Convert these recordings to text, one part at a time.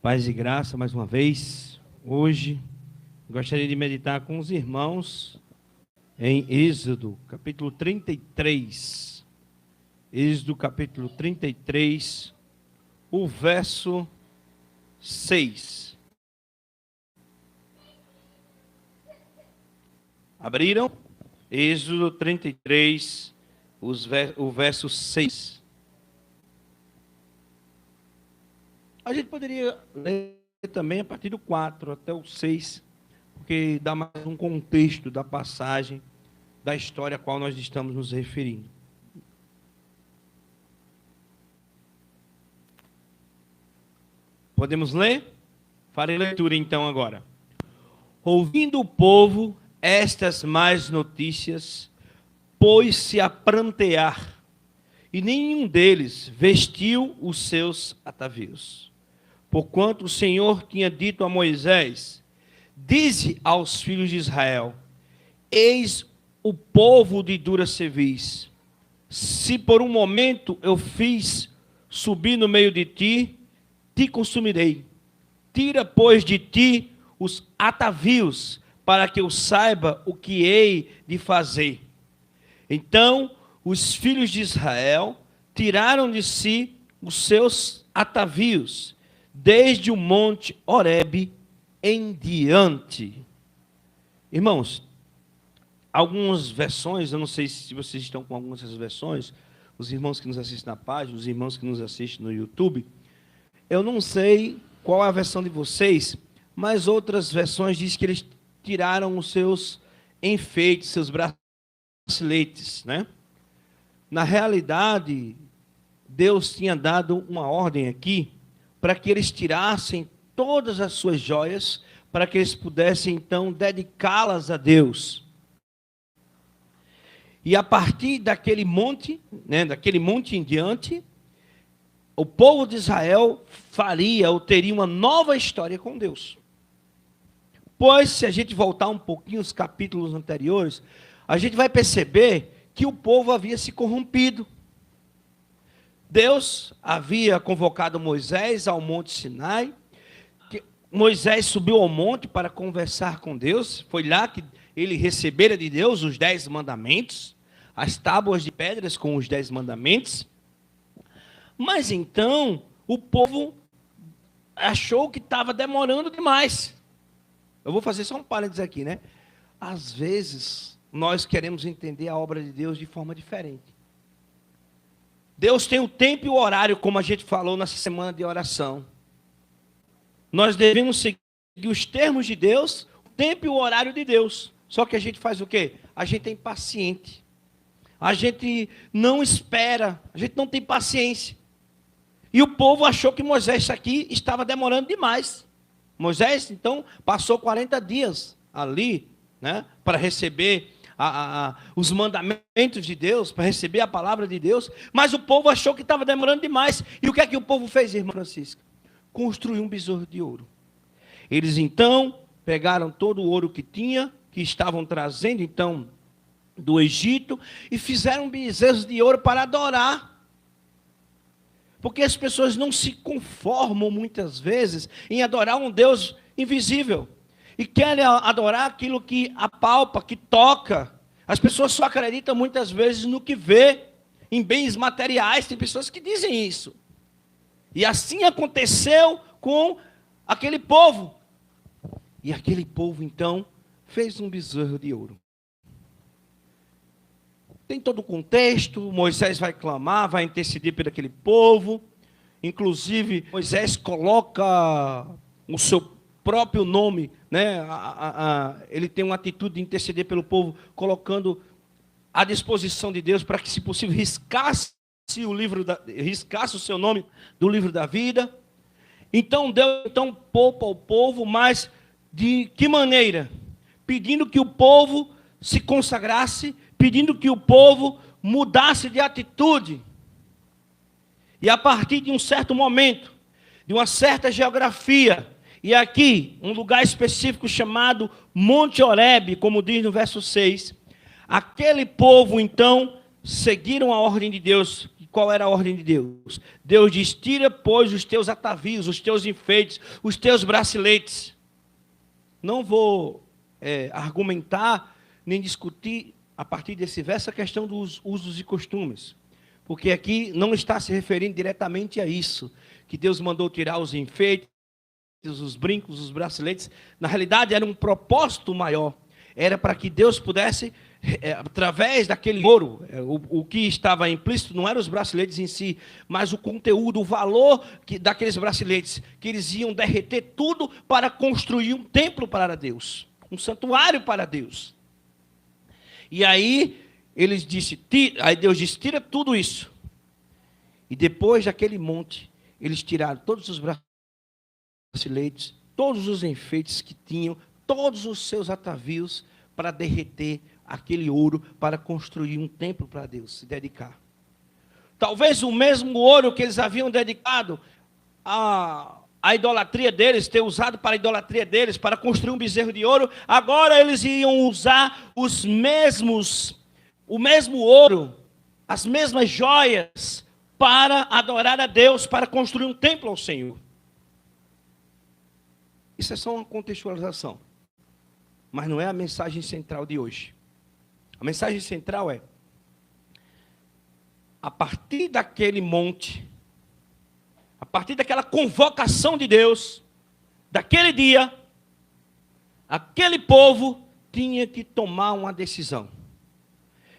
Paz e graça, mais uma vez. Hoje, gostaria de meditar com os irmãos em Êxodo, capítulo 33. Êxodo, capítulo 33, o verso 6. Abriram? Êxodo 33, o verso 6. A gente poderia ler também a partir do 4 até o 6, porque dá mais um contexto da passagem, da história a qual nós estamos nos referindo. Podemos ler? Farei leitura então agora. Ouvindo o povo estas más notícias, pôs-se a prantear, e nenhum deles vestiu os seus atavios. Porquanto o Senhor tinha dito a Moisés: dize aos filhos de Israel: eis o povo de dura cerviz. Se por um momento eu fiz subir no meio de ti, te consumirei. Tira, pois, de ti os atavios, para que eu saiba o que hei de fazer. Então os filhos de Israel tiraram de si os seus atavios, desde o monte Horebe em diante. Irmãos, algumas versões, eu não sei se vocês estão com algumas dessas versões, os irmãos que nos assistem na página, os irmãos que nos assistem no YouTube, eu não sei qual é a versão de vocês, mas outras versões dizem que eles tiraram os seus enfeites, seus braceletes, né? Na realidade, Deus tinha dado uma ordem aqui, para que eles tirassem todas as suas joias, para que eles pudessem então dedicá-las a Deus. E a partir daquele monte, daquele monte em diante, o povo de Israel faria ou teria uma nova história com Deus. Pois, se a gente voltar um pouquinho os capítulos anteriores, a gente vai perceber que o povo havia se corrompido. Deus havia convocado Moisés ao Monte Sinai. Moisés subiu ao monte para conversar com Deus. Foi lá que ele recebera de Deus os 10 mandamentos, as tábuas de pedras com os 10 mandamentos. Mas então, o povo achou que estava demorando demais. Eu vou fazer só um parênteses aqui, né? Às vezes, nós queremos entender a obra de Deus de forma diferente. Deus tem o tempo e o horário, como a gente falou nessa semana de oração. Nós devemos seguir os termos de Deus, o tempo e o horário de Deus. Só que a gente faz o quê? A gente é impaciente. A gente não espera, a gente não tem paciência. E o povo achou que Moisés aqui estava demorando demais. Moisés, então, passou 40 dias ali, né, para receber os mandamentos de Deus, para receber a palavra de Deus, mas o povo achou que estava demorando demais. E o que é que o povo fez, irmã Francisca? Construiu um bezerro de ouro. Eles então pegaram todo o ouro que estavam trazendo então do Egito, e fizeram bezerros de ouro para adorar. Porque as pessoas não se conformam muitas vezes em adorar um Deus invisível. E querem adorar aquilo que apalpa, que toca. As pessoas só acreditam muitas vezes no que vê, em bens materiais. Tem pessoas que dizem isso. E assim aconteceu com aquele povo. E aquele povo, então, fez um bezerro de ouro. Tem todo o contexto, Moisés vai clamar, vai interceder por aquele povo. Inclusive, Moisés coloca o seu próprio nome, né? Ele tem uma atitude de interceder pelo povo, colocando à disposição de Deus para que, se possível, riscasse o seu nome do livro da vida. Então Deus poupa o povo, mas de que maneira? Pedindo que o povo se consagrasse, pedindo que o povo mudasse de atitude. E a partir de um certo momento, de uma certa geografia, e aqui, um lugar específico chamado Monte Horebe, como diz no verso 6, aquele povo, então, seguiram a ordem de Deus, qual era a ordem de Deus? Deus diz: tira, pois, os teus atavios, os teus enfeites, os teus braceletes. Não vou argumentar nem discutir a partir desse verso a questão dos usos e costumes, porque aqui não está se referindo diretamente a isso, que Deus mandou tirar os enfeites, os brincos, os braceletes. Na realidade era um propósito maior, era para que Deus pudesse, através daquele ouro, o que estava implícito não eram os braceletes em si, mas o conteúdo, o valor daqueles braceletes, que eles iam derreter tudo para construir um templo para Deus, um santuário para Deus. E aí aí Deus disse: tira tudo isso. E depois daquele monte, eles tiraram todos os braceletes, todos os enfeites que tinham, todos os seus atavios, para derreter aquele ouro, para construir um templo para Deus, se dedicar. Talvez o mesmo ouro que eles haviam dedicado a idolatria deles, ter usado para a idolatria deles, para construir um bezerro de ouro, agora eles iam usar o mesmo ouro, as mesmas joias, para adorar a Deus, para construir um templo ao Senhor. Isso é só uma contextualização, mas não é a mensagem central de hoje. A mensagem central é: a partir daquele monte, a partir daquela convocação de Deus, daquele dia, aquele povo tinha que tomar uma decisão.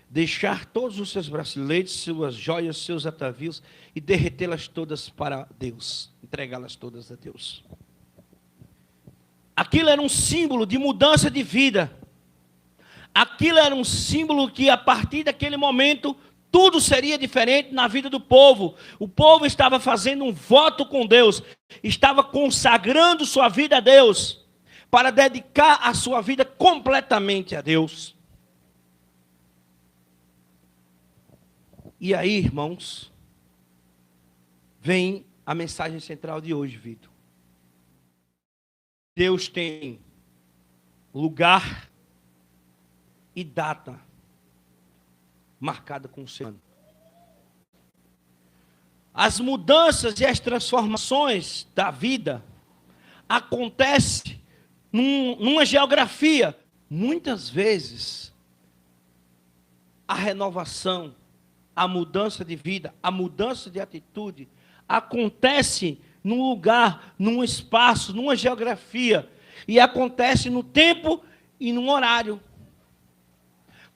Deixar todos os seus braceletes, suas joias, seus atavios e derretê-las todas para Deus, entregá-las todas a Deus. Aquilo era um símbolo de mudança de vida. Aquilo era um símbolo que, a partir daquele momento, tudo seria diferente na vida do povo. O povo estava fazendo um voto com Deus, estava consagrando sua vida a Deus, para dedicar a sua vida completamente a Deus. E aí, irmãos, vem a mensagem central de hoje, Vitor. Deus tem lugar e data marcada com o seu ano. As mudanças e as transformações da vida acontecem numa geografia. Muitas vezes, a renovação, a mudança de vida, a mudança de atitude acontece num lugar, num espaço, numa geografia, e acontece no tempo e no horário.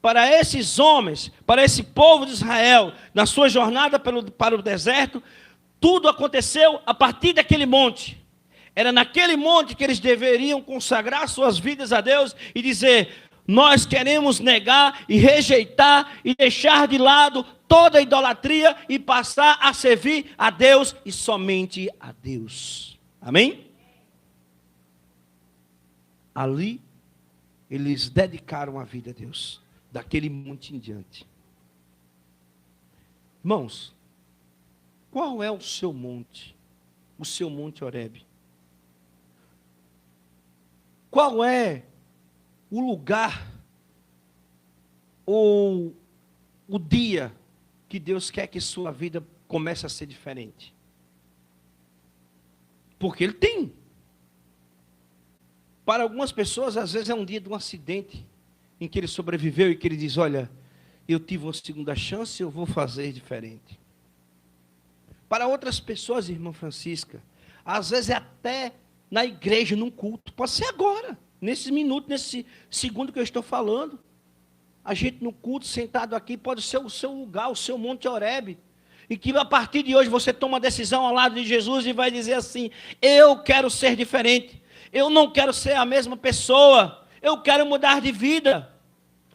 Para esses homens, para esse povo de Israel, na sua jornada para o deserto, tudo aconteceu a partir daquele monte. Era naquele monte que eles deveriam consagrar suas vidas a Deus e dizer: nós queremos negar e rejeitar e deixar de lado toda a idolatria e passar a servir a Deus e somente a Deus. Amém? Ali, eles dedicaram a vida a Deus, daquele monte em diante. Irmãos, qual é o seu monte? O seu monte Horebe? Qual é o lugar ou o dia que Deus quer que sua vida comece a ser diferente? Porque Ele tem. Para algumas pessoas, às vezes é um dia de um acidente, em que ele sobreviveu e que ele diz: olha, eu tive uma segunda chance, eu vou fazer diferente. Para outras pessoas, irmã Francisca, às vezes é até na igreja, num culto, pode ser agora, nesse minuto, nesse segundo que eu estou falando. A gente no culto, sentado aqui, pode ser o seu lugar, o seu monte Horebe, e que a partir de hoje você toma uma decisão ao lado de Jesus e vai dizer assim: eu quero ser diferente, eu não quero ser a mesma pessoa, eu quero mudar de vida.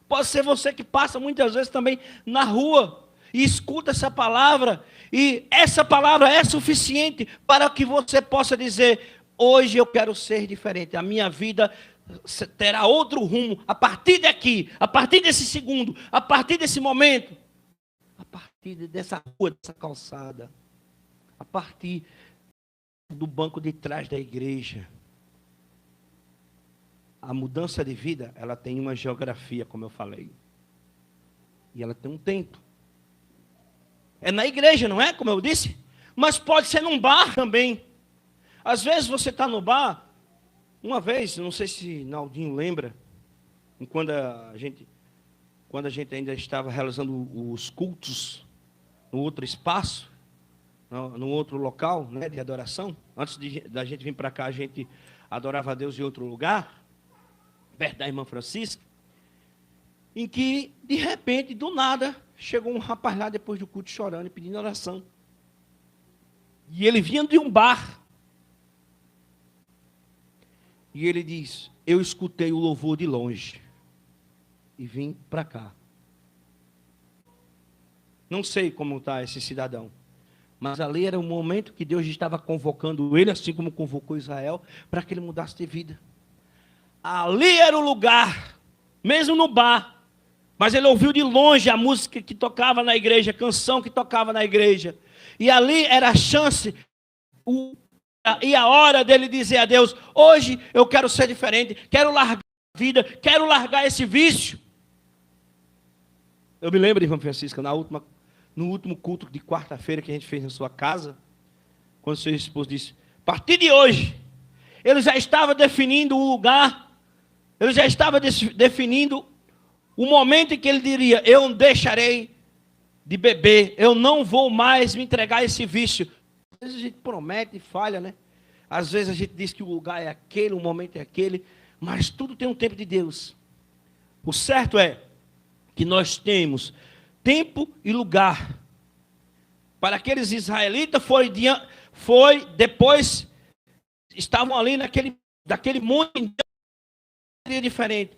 Pode ser você que passa muitas vezes também na rua e escuta essa palavra, e essa palavra é suficiente para que você possa dizer: hoje eu quero ser diferente, a minha vida terá outro rumo a partir daqui, a partir desse segundo, a partir desse momento, a partir dessa rua, dessa calçada, a partir do banco de trás da igreja. A mudança de vida, ela tem uma geografia, como eu falei. E ela tem um tempo. É na igreja, não é? Como eu disse. Mas pode ser num bar também. Às vezes você está no bar. Uma vez, não sei se Naldinho lembra, quando a gente ainda estava realizando os cultos no outro espaço, no outro local, né, de adoração. Antes da gente vir para cá, a gente adorava a Deus em outro lugar, perto da irmã Francisca, em que, de repente, do nada, chegou um rapaz lá depois do culto chorando e pedindo oração. E ele vinha de um bar. E ele diz: eu escutei o louvor de longe e vim para cá. Não sei como está esse cidadão, mas ali era o momento que Deus estava convocando ele, assim como convocou Israel, para que ele mudasse de vida. Ali era o lugar, mesmo no bar, mas ele ouviu de longe a música que tocava na igreja, a canção que tocava na igreja, e ali era a chance, e a hora dele dizer a Deus: hoje eu quero ser diferente, quero largar a vida, quero largar esse vício. Eu me lembro, irmã Francisca, no último culto de quarta-feira que a gente fez na sua casa, quando seu esposo disse: a partir de hoje, ele já estava definindo o lugar, ele já estava definindo o momento em que ele diria: eu deixarei de beber, eu não vou mais me entregar a esse vício. Às vezes a gente promete e falha, né? Às vezes a gente diz que o lugar é aquele, o momento é aquele, mas tudo tem um tempo de Deus. O certo é que nós temos tempo e lugar. Para aqueles israelitas foi depois, estavam ali daquele monte diferente.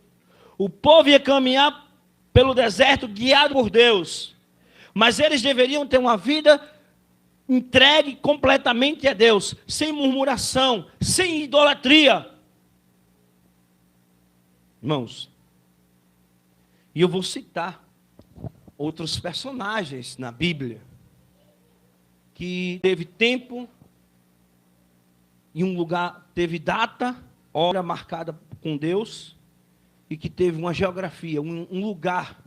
O povo ia caminhar pelo deserto guiado por Deus, mas eles deveriam ter uma vida entregue completamente a Deus, sem murmuração, sem idolatria. Irmãos, e eu vou citar outros personagens na Bíblia que teve tempo e um lugar, teve data, hora marcada com Deus, e que teve uma geografia, um lugar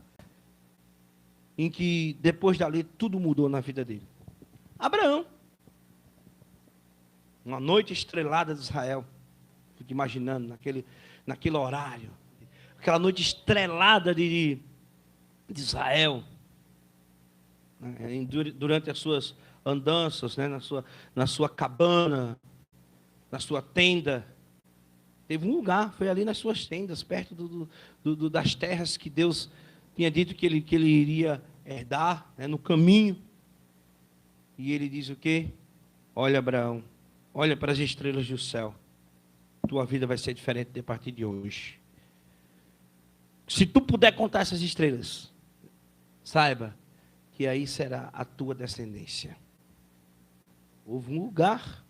em que depois dali tudo mudou na vida dele. Abraão, uma noite estrelada de Israel, fico imaginando naquele horário, aquela noite estrelada de Israel, né, durante as suas andanças, né, na sua cabana, na sua tenda. Teve um lugar, foi ali nas suas tendas, perto das terras que Deus tinha dito que ele iria herdar, né, no caminho. E ele diz o quê? Olha, Abraão, olha para as estrelas do céu. Tua vida vai ser diferente a partir de hoje. Se tu puder contar essas estrelas, saiba que aí será a tua descendência. Houve um lugar,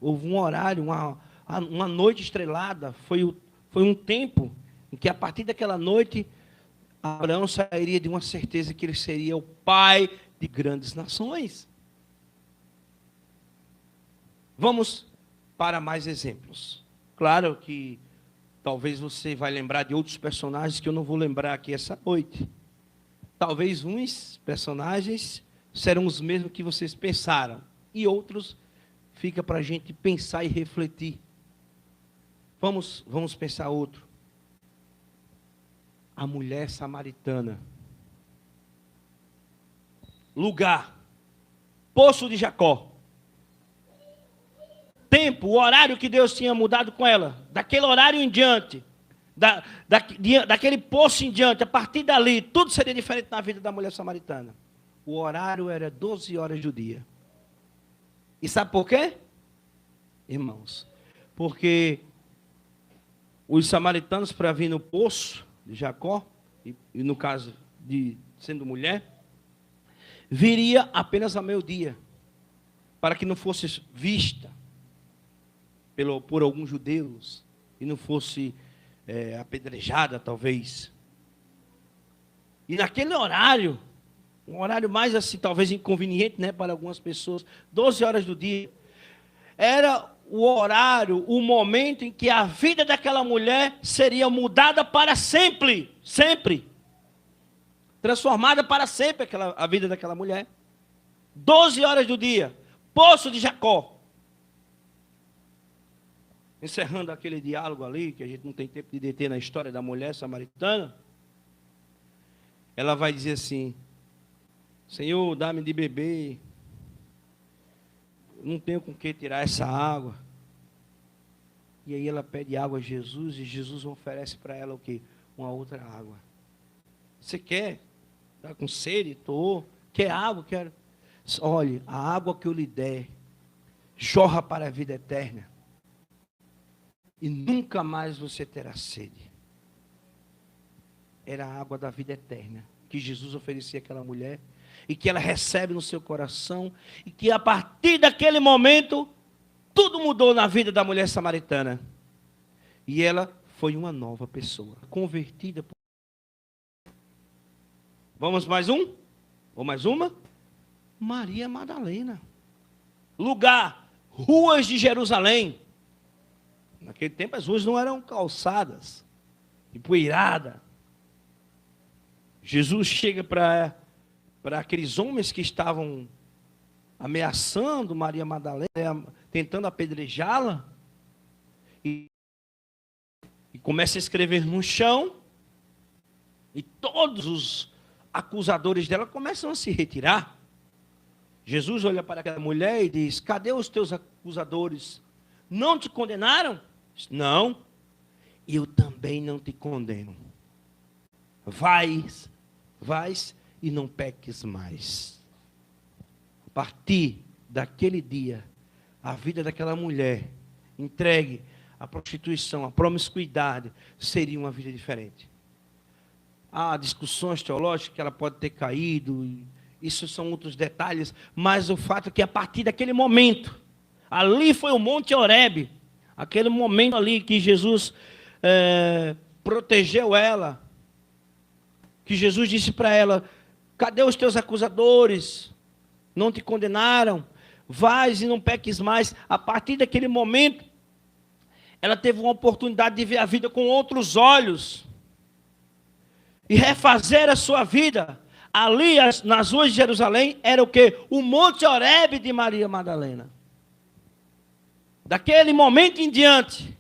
houve um horário, uma noite estrelada, foi um tempo em que a partir daquela noite, Abraão sairia de uma certeza que ele seria o pai de grandes nações. Vamos para mais exemplos. Claro que talvez você vai lembrar de outros personagens que eu não vou lembrar aqui essa noite. Talvez uns personagens serão os mesmos que vocês pensaram, e outros fica para a gente pensar e refletir. Vamos pensar outro. A mulher samaritana. Lugar, Poço de Jacó. Tempo, o horário que Deus tinha mudado com ela. Daquele horário em diante, daquele poço em diante, a partir dali, tudo seria diferente na vida da mulher samaritana. O horário era 12 horas do dia. E sabe por quê? Irmãos, porque os samaritanos, para vir no poço de Jacó, e no caso de sendo mulher, viria apenas ao meio-dia, para que não fosse vista por alguns judeus, e não fosse apedrejada, talvez. E naquele horário, um horário mais assim, talvez inconveniente, né, para algumas pessoas, 12 horas do dia, era o horário, o momento em que a vida daquela mulher seria mudada para sempre, sempre. transformada para sempre a vida daquela mulher. 12 horas do dia, poço de Jacó. Encerrando aquele diálogo ali, que a gente não tem tempo de deter na história da mulher samaritana, ela vai dizer assim: Senhor, dá-me de beber, não tenho com que tirar essa água. E aí ela pede água a Jesus, e Jesus oferece para ela o quê? Uma outra água. Você quer? Está com sede? Estou. Quer água? Quero. Olhe, a água que eu lhe der jorra para a vida eterna. E nunca mais você terá sede. Era a água da vida eterna que Jesus oferecia àquela mulher, e que ela recebe no seu coração, e que a partir daquele momento, tudo mudou na vida da mulher samaritana. E ela foi uma nova pessoa, convertida. Vamos mais um? Ou mais uma? Maria Madalena. Lugar, ruas de Jerusalém. Naquele tempo as ruas não eram calçadas, empoeiradas. Jesus chega para aqueles homens que estavam ameaçando Maria Madalena, tentando apedrejá-la, e começa a escrever no chão, e todos os acusadores dela começam a se retirar. Jesus olha para aquela mulher e diz: cadê os teus acusadores? Não te condenaram? Não, eu também não te condeno. Vais e não peques mais. A partir daquele dia, a vida daquela mulher entregue à prostituição, à promiscuidade, seria uma vida diferente. Há discussões teológicas que ela pode ter caído, isso são outros detalhes, mas o fato é que a partir daquele momento, ali foi o Monte Horebe, aquele momento ali que Jesus protegeu ela, que Jesus disse para ela: cadê os teus acusadores? Não te condenaram? Vais e não peques mais. A partir daquele momento, ela teve uma oportunidade de ver a vida com outros olhos e refazer a sua vida. Ali, nas ruas de Jerusalém, era o quê? O Monte Horebe de Maria Madalena. Daquele momento em diante,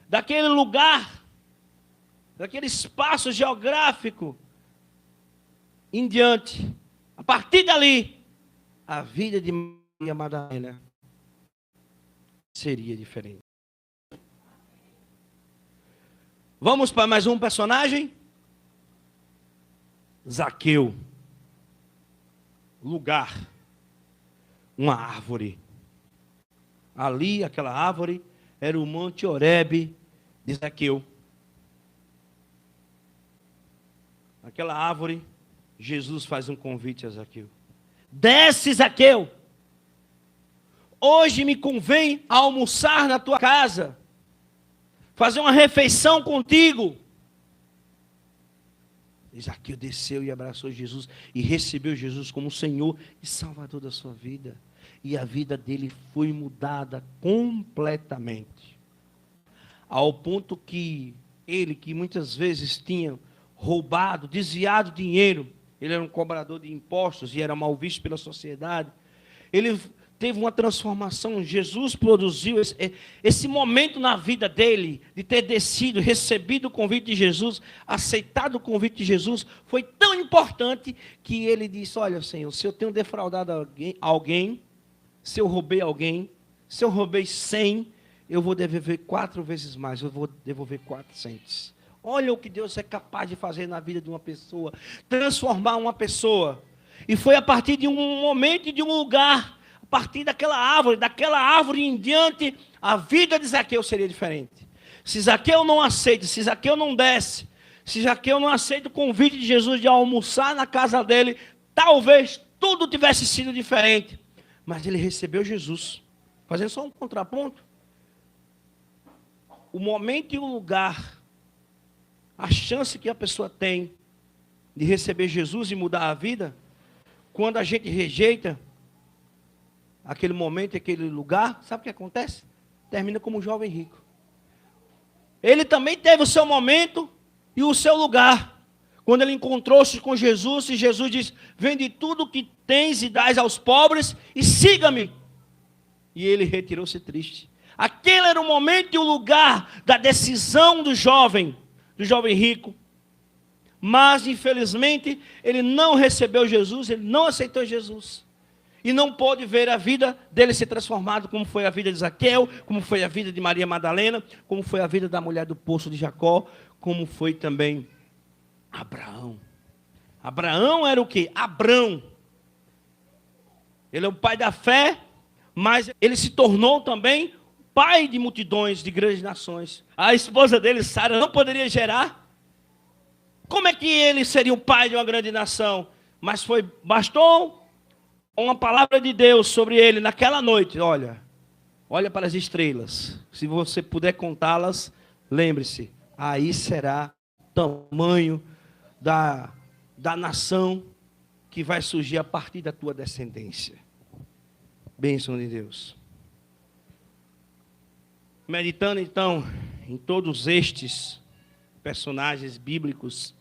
daquele lugar, daquele espaço geográfico em diante, a partir dali, a vida de Maria Madalena seria diferente. Vamos para mais um personagem? Zaqueu. Lugar. Uma árvore. Ali, aquela árvore, era o Monte Horebe de Zaqueu. Aquela árvore, Jesus faz um convite a Zaqueu. Desce, Zaqueu. Hoje me convém almoçar na tua casa, fazer uma refeição contigo. E Zaqueu desceu e abraçou Jesus e recebeu Jesus como Senhor e Salvador da sua vida. E a vida dele foi mudada completamente. Ao ponto que ele, que muitas vezes tinha roubado, desviado dinheiro, ele era um cobrador de impostos e era mal visto pela sociedade, ele teve uma transformação. Jesus produziu esse momento na vida dele, de ter descido, recebido o convite de Jesus, aceitado o convite de Jesus, foi tão importante que ele disse: olha, Senhor, se eu tenho defraudado alguém, se eu roubei alguém, se eu roubei 100, eu vou devolver 4 vezes mais, eu vou devolver 400. Olha o que Deus é capaz de fazer na vida de uma pessoa, transformar uma pessoa. E foi a partir de um momento e de um lugar, a partir daquela árvore em diante, a vida de Zaqueu seria diferente. Se Zaqueu não aceita, se Zaqueu não desce, se Zaqueu não aceita o convite de Jesus de almoçar na casa dele, talvez tudo tivesse sido diferente. Mas ele recebeu Jesus. Fazendo só um contraponto. O momento e o lugar, a chance que a pessoa tem de receber Jesus e mudar a vida, quando a gente rejeita aquele momento, aquele lugar, sabe o que acontece? Termina como um jovem rico. Ele também teve o seu momento e o seu lugar. Quando ele encontrou-se com Jesus, e Jesus disse: vende tudo o que tens e dás aos pobres e siga-me. E ele retirou-se triste. Aquele era o momento e o lugar da decisão do jovem rico. Mas, infelizmente, ele não recebeu Jesus, ele não aceitou Jesus. E não pôde ver a vida dele ser transformada, como foi a vida de Zaqueu, como foi a vida de Maria Madalena, como foi a vida da mulher do poço de Jacó, como foi também Abraão. Abraão era o quê? Abrão. Ele é o pai da fé, mas ele se tornou também pai de multidões, de grandes nações. A esposa dele, Sara, não poderia gerar. Como é que ele seria o pai de uma grande nação? Mas bastou uma palavra de Deus sobre ele naquela noite. Olha para as estrelas. Se você puder contá-las, lembre-se, aí será o tamanho da nação que vai surgir a partir da tua descendência. Bênção de Deus. Meditando então em todos estes personagens bíblicos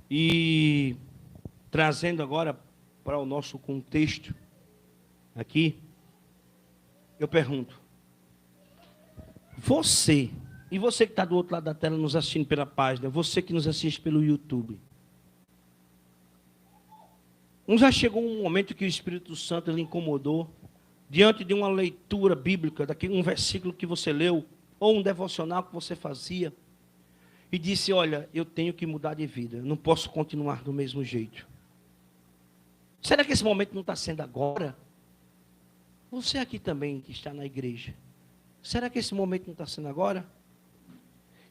e trazendo agora para o nosso contexto aqui, eu pergunto: você, e você que está do outro lado da tela nos assistindo pela página, você que nos assiste pelo YouTube, não já chegou um momento que o Espírito Santo lhe incomodou, diante de uma leitura bíblica, daquele um versículo que você leu, ou um devocional que você fazia, e disse: olha, eu tenho que mudar de vida, eu não posso continuar do mesmo jeito. Será que esse momento não está sendo agora? Você aqui também que está na igreja, será que esse momento não está sendo agora?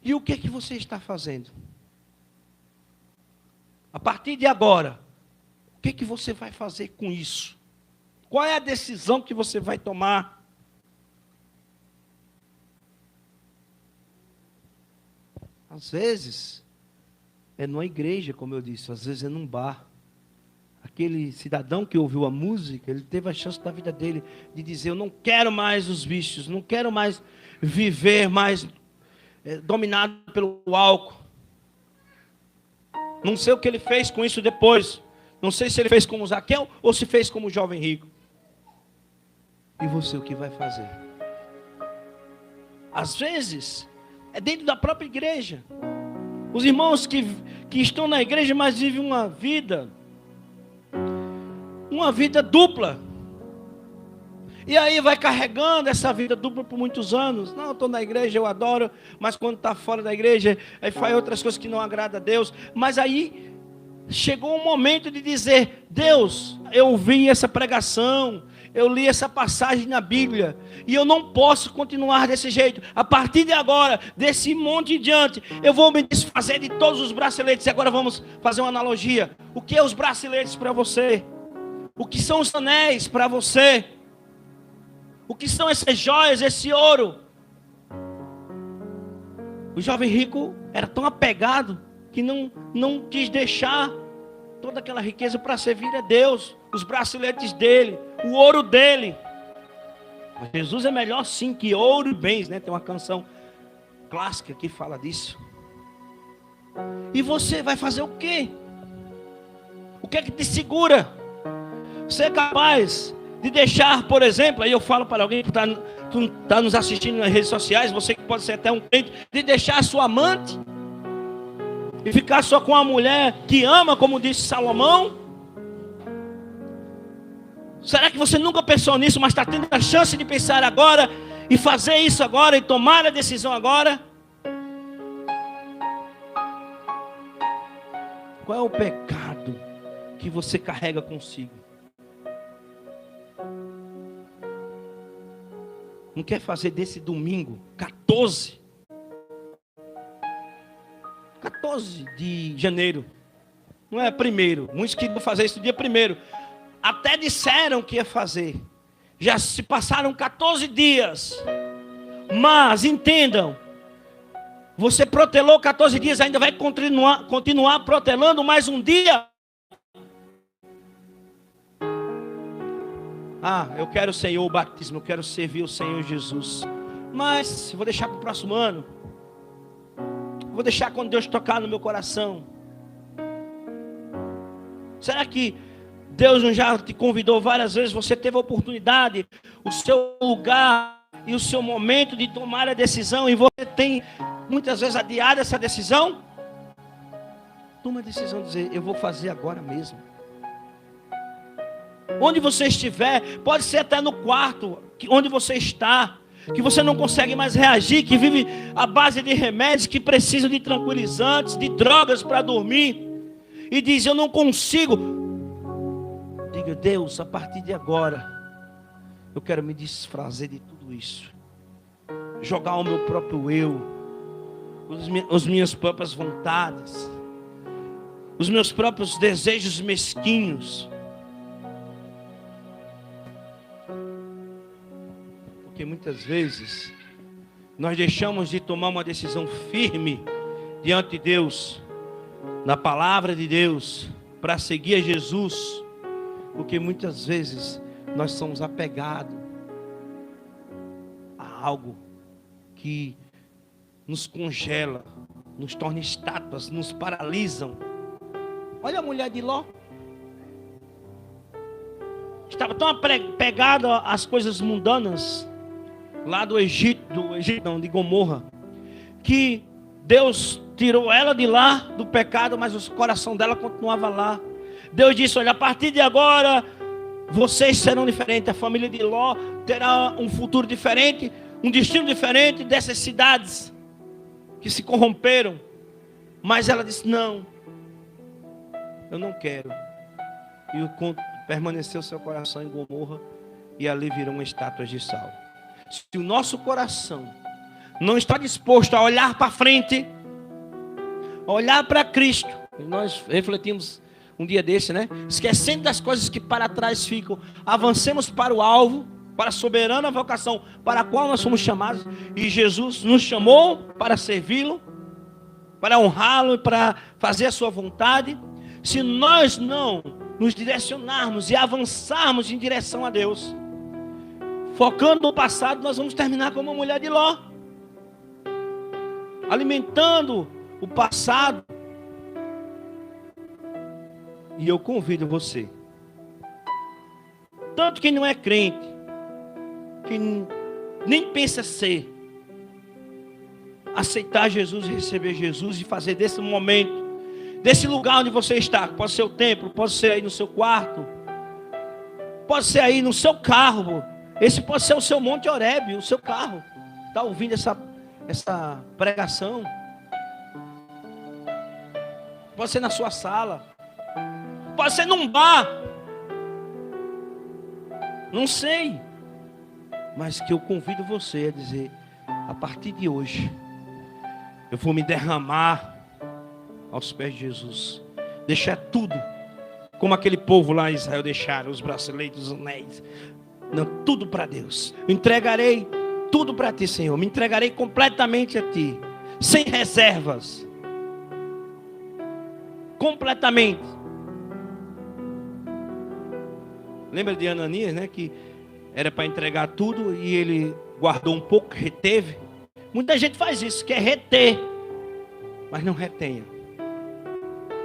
E o que é que você está fazendo? A partir de agora, o que é que você vai fazer com isso? Qual é a decisão que você vai tomar? Às vezes, é numa igreja, como eu disse, às vezes é num bar. Aquele cidadão que ouviu a música, ele teve a chance da vida dele de dizer: eu não quero mais os vícios, não quero mais viver mais dominado pelo álcool. Não sei o que ele fez com isso depois. Não sei se ele fez como Zaqueu ou se fez como o jovem rico. E você, o que vai fazer? Às vezes, é dentro da própria igreja. Os irmãos que estão na igreja, mas vivem uma vida dupla. E aí vai carregando essa vida dupla por muitos anos. Não, eu estou na igreja, eu adoro, mas quando está fora da igreja, aí faz outras coisas que não agradam a Deus. Mas aí chegou um momento de dizer: Deus, eu ouvi essa pregação, eu li essa passagem na Bíblia, e eu não posso continuar desse jeito. A partir de agora, desse monte em diante, eu vou me desfazer de todos os braceletes. E agora vamos fazer uma analogia. O que é os braceletes para você? O que são os anéis para você? O que são essas joias, esse ouro? O jovem rico era tão apegado que não quis deixar toda aquela riqueza para servir a Deus. Os braceletes dele, o ouro dele. Mas Jesus é melhor sim que ouro e bens, né? Tem uma canção clássica que fala disso. E você vai fazer o quê? O que é que te segura? Você é capaz de deixar, por exemplo, aí eu falo para alguém que está nos assistindo nas redes sociais, você que pode ser até um crente, de deixar a sua amante e ficar só com a mulher que ama, como disse Salomão? Será que você nunca pensou nisso, mas está tendo a chance de pensar agora, e fazer isso agora, e tomar a decisão agora? Qual é o pecado que você carrega consigo? Não quer fazer desse domingo, 14 de janeiro, não é primeiro, muitos queriam fazer isso no dia primeiro, até disseram que ia fazer, já se passaram 14 dias, mas entendam, você protelou 14 dias, ainda vai continuar protelando mais um dia? Eu quero, Senhor, o batismo, eu quero servir o Senhor Jesus, mas vou deixar para o próximo ano. Vou deixar quando Deus tocar no meu coração. Será que Deus não já te convidou várias vezes? Você teve a oportunidade, o seu lugar e o seu momento de tomar a decisão, e você tem muitas vezes adiado essa decisão? Toma a decisão de dizer: eu vou fazer agora mesmo. Onde você estiver, pode ser até no quarto, onde você está, que você não consegue mais reagir, que vive à base de remédios, que precisa de tranquilizantes, de drogas para dormir, e diz: eu não consigo. Diga: Deus, a partir de agora, eu quero me desfazer de tudo isso, jogar o meu próprio eu, as minhas próprias vontades, os meus próprios desejos mesquinhos. Porque muitas vezes nós deixamos de tomar uma decisão firme diante de Deus, na palavra de Deus, para seguir a Jesus, porque muitas vezes nós somos apegados a algo que nos congela, nos torna estátuas, nos paralisam. Olha a mulher de Ló. Estava tão apegada às coisas mundanas lá do Egito, de Gomorra, que Deus tirou ela de lá, do pecado, mas o coração dela continuava lá. Deus disse: olha, a partir de agora, vocês serão diferentes. A família de Ló terá um futuro diferente, um destino diferente dessas cidades que se corromperam. Mas ela disse: não, eu não quero. E permaneceu seu coração em Gomorra, e ali virou uma estátua de sal. Se o nosso coração não está disposto a olhar para frente, a olhar para Cristo, nós refletimos um dia desse, né? Esquecendo das coisas que para trás ficam, avancemos para o alvo, para a soberana vocação para a qual nós somos chamados. E Jesus nos chamou para servi-lo, para honrá-lo e para fazer a sua vontade. Se nós não nos direcionarmos e avançarmos em direção a Deus, focando no passado, nós vamos terminar como a mulher de Ló, alimentando o passado. E eu convido você, tanto quem não é crente, que nem pensa ser, aceitar Jesus e receber Jesus, e fazer desse momento, desse lugar onde você está, pode ser o templo, pode ser aí no seu quarto, pode ser aí no seu carro. Esse pode ser o seu Monte Horebe, o seu carro. Está ouvindo essa pregação? Pode ser na sua sala. Pode ser num bar. Não sei. Mas que eu convido você a dizer: a partir de hoje, eu vou me derramar aos pés de Jesus. Deixar tudo, como aquele povo lá em Israel deixaram, os braceletes, os anéis. Não, tudo para Deus. Eu entregarei tudo para ti, Senhor. Me entregarei completamente a ti, sem reservas, completamente. Lembra de Ananias, né? Que era para entregar tudo e ele guardou um pouco, reteve. Muita gente faz isso, quer reter, mas não retenha.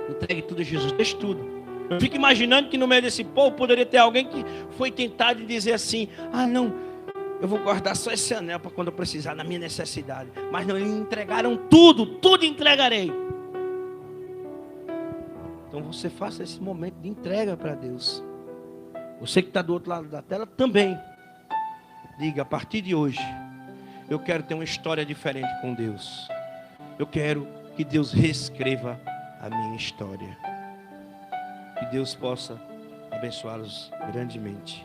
Entregue tudo a Jesus, deixe tudo. Eu fico imaginando que no meio desse povo poderia ter alguém que foi tentado de dizer assim: ah, não, eu vou guardar só esse anel para quando eu precisar, na minha necessidade. Mas não, eles entregaram tudo, tudo entregarei. Então você faça esse momento de entrega para Deus. Você que está do outro lado da tela também, diga: a partir de hoje, eu quero ter uma história diferente com Deus. Eu quero que Deus reescreva a minha história. Que Deus possa abençoá-los grandemente.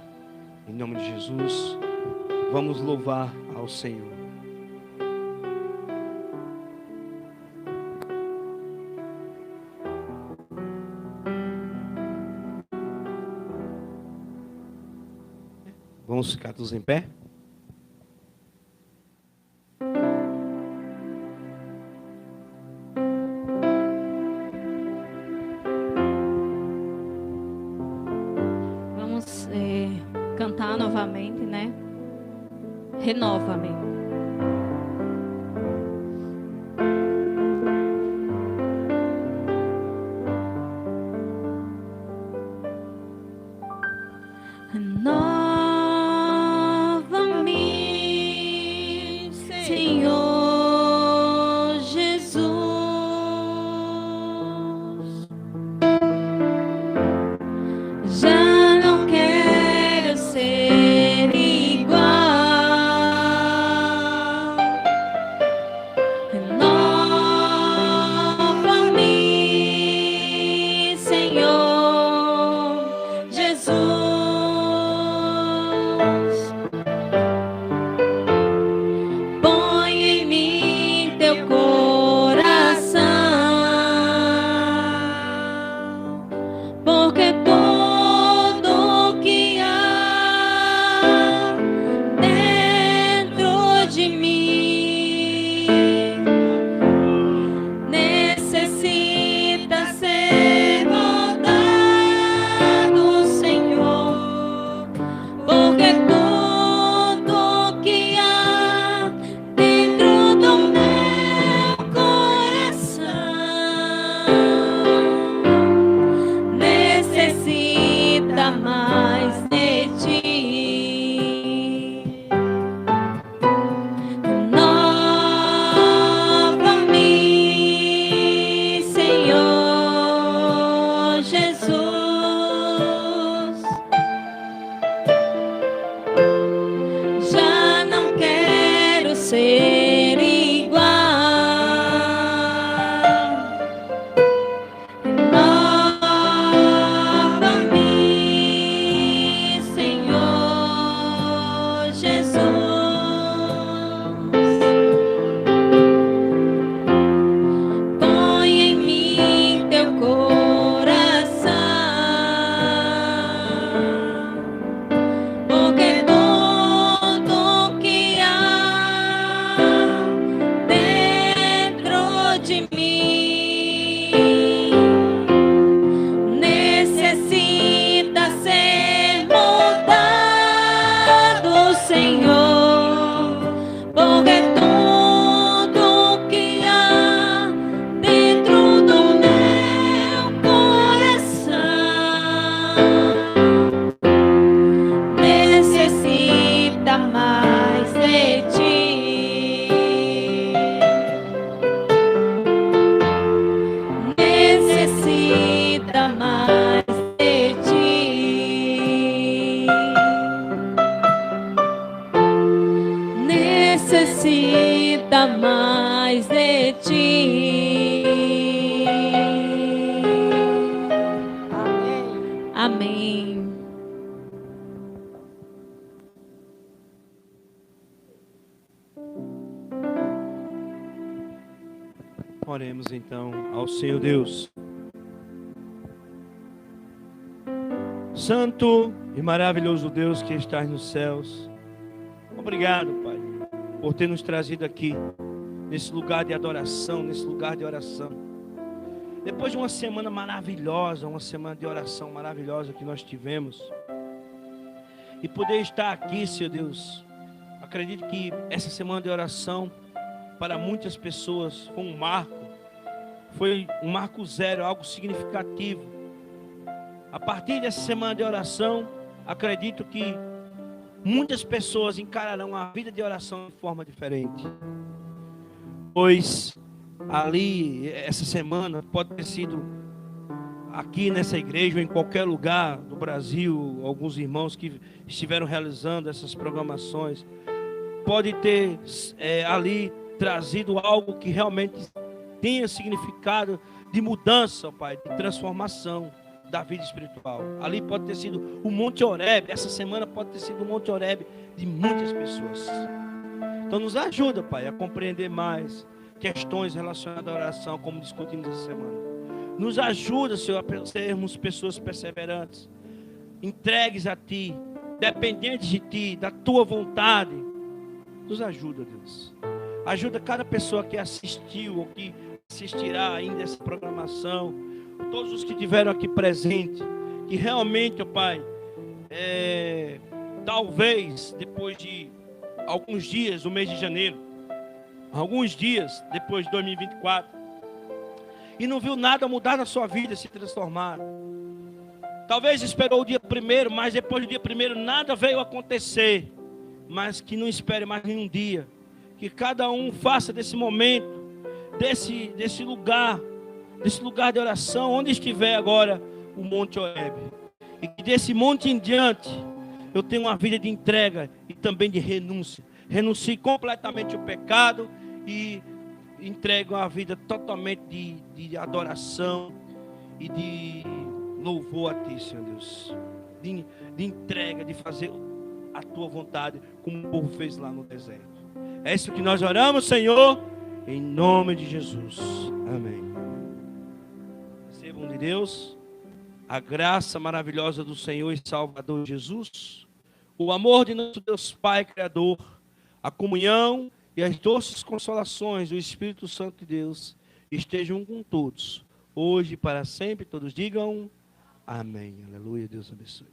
Em nome de Jesus, vamos louvar ao Senhor. Vamos ficar todos em pé? Cantar novamente, né? Renova-me. de ti. Necessita mais de ti. Necessita mais de ti. Amém. Oremos então ao Senhor Deus. Santo e maravilhoso Deus que estás nos céus, obrigado, Pai, por ter nos trazido aqui, nesse lugar de adoração, nesse lugar de oração. Depois de uma semana maravilhosa, uma semana de oração maravilhosa que nós tivemos, e poder estar aqui, Senhor Deus, acredito que essa semana de oração, para muitas pessoas, foi um marco zero, algo significativo. A partir dessa semana de oração, acredito que muitas pessoas encararão a vida de oração de forma diferente. Pois ali, essa semana, pode ter sido aqui nessa igreja ou em qualquer lugar do Brasil, alguns irmãos que estiveram realizando essas programações, pode ter ali trazido algo que realmente tenha significado de mudança, Pai, de transformação da vida espiritual. Ali pode ter sido o Monte Horebe, essa semana pode ter sido o Monte Horebe de muitas pessoas. Então nos ajuda, Pai, a compreender mais questões relacionadas à oração, como discutimos essa semana. Nos ajuda, Senhor, a sermos pessoas perseverantes, entregues a Ti, dependentes de Ti, da Tua vontade. Nos ajuda, Deus. Ajuda cada pessoa que assistiu ou que assistirá ainda essa programação, todos os que estiveram aqui presentes, que realmente, ó Pai, talvez depois de alguns dias, no mês de janeiro, alguns dias depois de 2024, e não viu nada mudar na sua vida, se transformar. Talvez esperou o dia 1º, mas depois do dia 1º nada veio acontecer, mas que não espere mais nenhum dia. Que cada um faça desse momento, desse lugar de oração, onde estiver agora o Monte Horebe. E que desse monte em diante, eu tenha uma vida de entrega e também de renúncia. Renuncie completamente ao pecado e entregue uma vida totalmente de adoração e de louvor a Ti, Senhor Deus. De entrega, de fazer a Tua vontade, como o povo fez lá no deserto. É isso que nós oramos, Senhor, em nome de Jesus. Amém. Recebam de Deus a graça maravilhosa do Senhor e Salvador Jesus, o amor de nosso Deus Pai Criador, a comunhão e as doces consolações do Espírito Santo de Deus estejam com todos, hoje e para sempre. Todos digam amém. Aleluia. Deus abençoe.